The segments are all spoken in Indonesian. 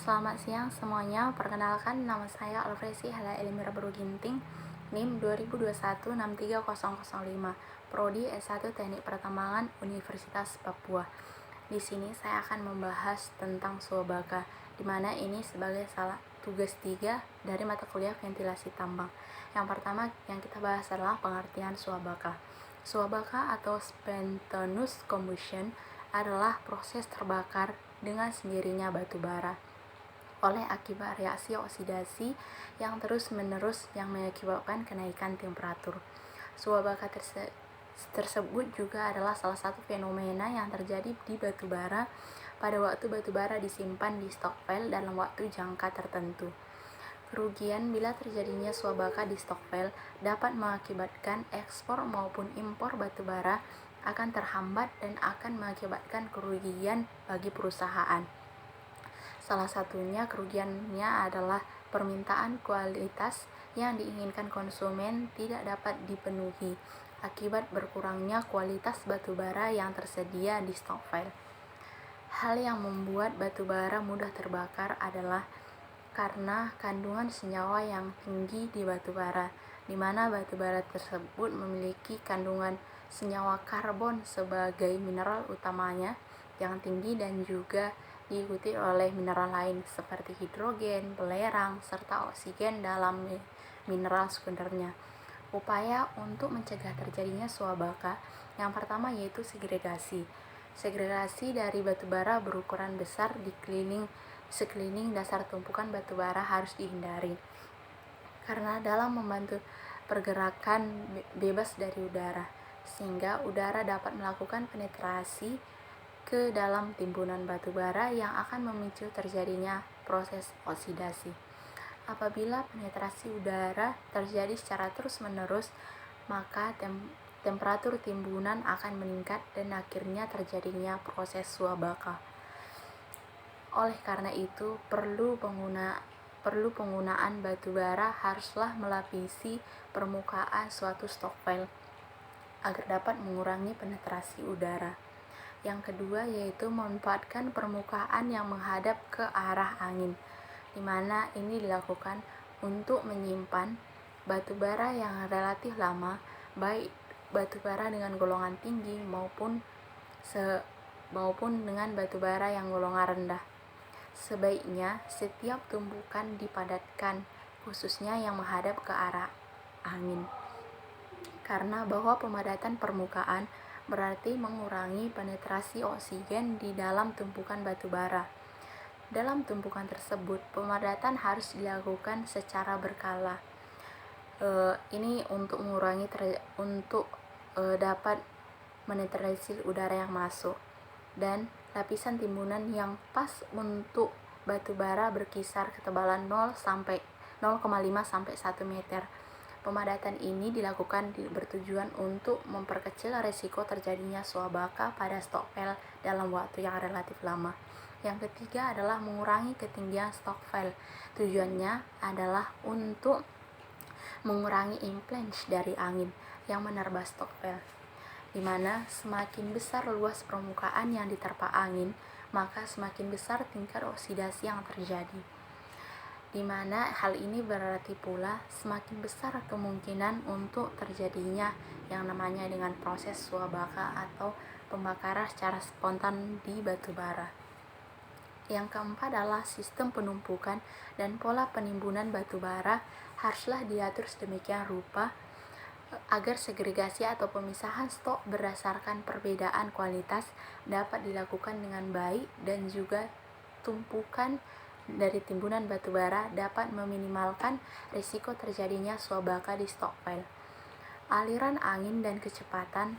Selamat siang semuanya, perkenalkan nama saya Alfresi Hala Elimira Ginting, NIM 2021-63005, Prodi S1 Teknik Pertambangan Universitas Papua. Di sini saya akan membahas tentang Swabaka, di mana ini sebagai salah tugas 3 dari mata kuliah ventilasi tambang. Yang pertama yang kita bahas adalah pengertian Swabaka. Swabaka atau spontaneous combustion adalah proses terbakar dengan sendirinya batu bara oleh akibat reaksi oksidasi yang terus-menerus yang mengakibatkan kenaikan temperatur. Swabaka tersebut juga adalah salah satu fenomena yang terjadi di batu bara pada waktu batu bara disimpan di stockpile dalam waktu jangka tertentu. Kerugian bila terjadinya swabaka di stockpile dapat mengakibatkan ekspor maupun impor batu bara akan terhambat dan akan mengakibatkan kerugian bagi perusahaan. Salah satunya kerugiannya adalah permintaan kualitas yang diinginkan konsumen tidak dapat dipenuhi akibat berkurangnya kualitas batu bara yang tersedia di stockpile. Hal yang membuat batu bara mudah terbakar adalah karena kandungan senyawa yang tinggi di batu bara, di mana batu bara tersebut memiliki kandungan senyawa karbon sebagai mineral utamanya yang tinggi dan juga diikuti oleh mineral lain seperti hidrogen, belerang, serta oksigen dalam mineral sekundernya. Upaya untuk mencegah terjadinya swabaka yang pertama yaitu segregasi. Segregasi dari batu bara berukuran besar di sekeliling dasar tumpukan batu bara harus dihindari, karena dalam membantu pergerakan bebas dari udara, sehingga udara dapat melakukan penetrasi ke dalam timbunan batu bara yang akan memicu terjadinya proses oksidasi. Apabila penetrasi udara terjadi secara terus-menerus, maka temperatur timbunan akan meningkat dan akhirnya terjadinya proses swabaka. Oleh karena itu, perlu penggunaan batu bara haruslah melapisi permukaan suatu stockpile agar dapat mengurangi penetrasi udara. Yang kedua yaitu memanfaatkan permukaan yang menghadap ke arah angin, di mana ini dilakukan untuk menyimpan batu bara yang relatif lama, baik batu bara dengan golongan tinggi maupun dengan batu bara yang golongan rendah. Sebaiknya setiap tumpukan dipadatkan, khususnya yang menghadap ke arah angin, karena bahwa pemadatan permukaan berarti mengurangi penetrasi oksigen di dalam tumpukan batu bara. Dalam tumpukan tersebut, pemadatan harus dilakukan secara berkala. Ini untuk mengurangi dapat menetralisir udara yang masuk, dan lapisan timbunan yang pas untuk batu bara berkisar ketebalan 0,5 sampai 1 meter. Pemadatan ini dilakukan bertujuan untuk memperkecil risiko terjadinya swabaka pada stockpile dalam waktu yang relatif lama. Yang ketiga adalah mengurangi ketinggian stockpile. Tujuannya adalah untuk mengurangi influence dari angin yang menerpa stockpile, di mana semakin besar luas permukaan yang diterpa angin, maka semakin besar tingkat oksidasi yang terjadi, di mana hal ini berarti pula semakin besar kemungkinan untuk terjadinya yang namanya dengan proses swabaka atau pembakaran secara spontan di batu bara. Yang keempat adalah sistem penumpukan dan pola penimbunan batu bara haruslah diatur sedemikian rupa agar segregasi atau pemisahan stok berdasarkan perbedaan kualitas dapat dilakukan dengan baik, dan juga tumpukan dari timbunan batu bara dapat meminimalkan risiko terjadinya swabaka di stockpile. Aliran angin dan kecepatan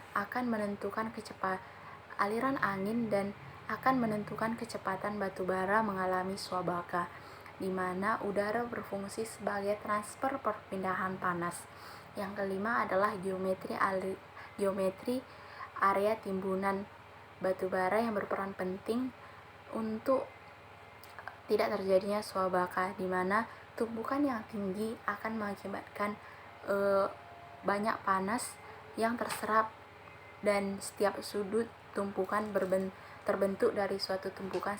batu bara mengalami swabaka, di mana udara berfungsi sebagai transfer perpindahan panas. Yang kelima adalah geometri area timbunan batu bara yang berperan penting untuk tidak terjadinya swabaka, di mana tumpukan yang tinggi akan mengakibatkan banyak panas yang terserap, dan setiap sudut tumpukan terbentuk dari suatu tumpukan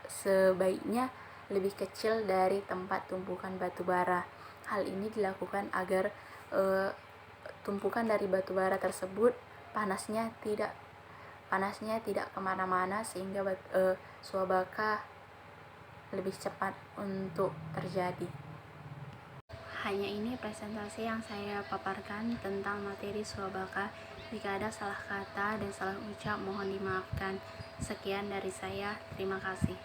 sebaiknya lebih kecil dari tempat tumpukan batu bara. Hal ini dilakukan agar tumpukan dari batu bara tersebut panasnya tidak kemana-mana, sehingga suabaka lebih cepat untuk terjadi. Hanya ini presentasi yang saya paparkan tentang materi suabaka. Jika ada salah kata dan salah ucap, mohon dimaafkan. Sekian dari saya, terima kasih.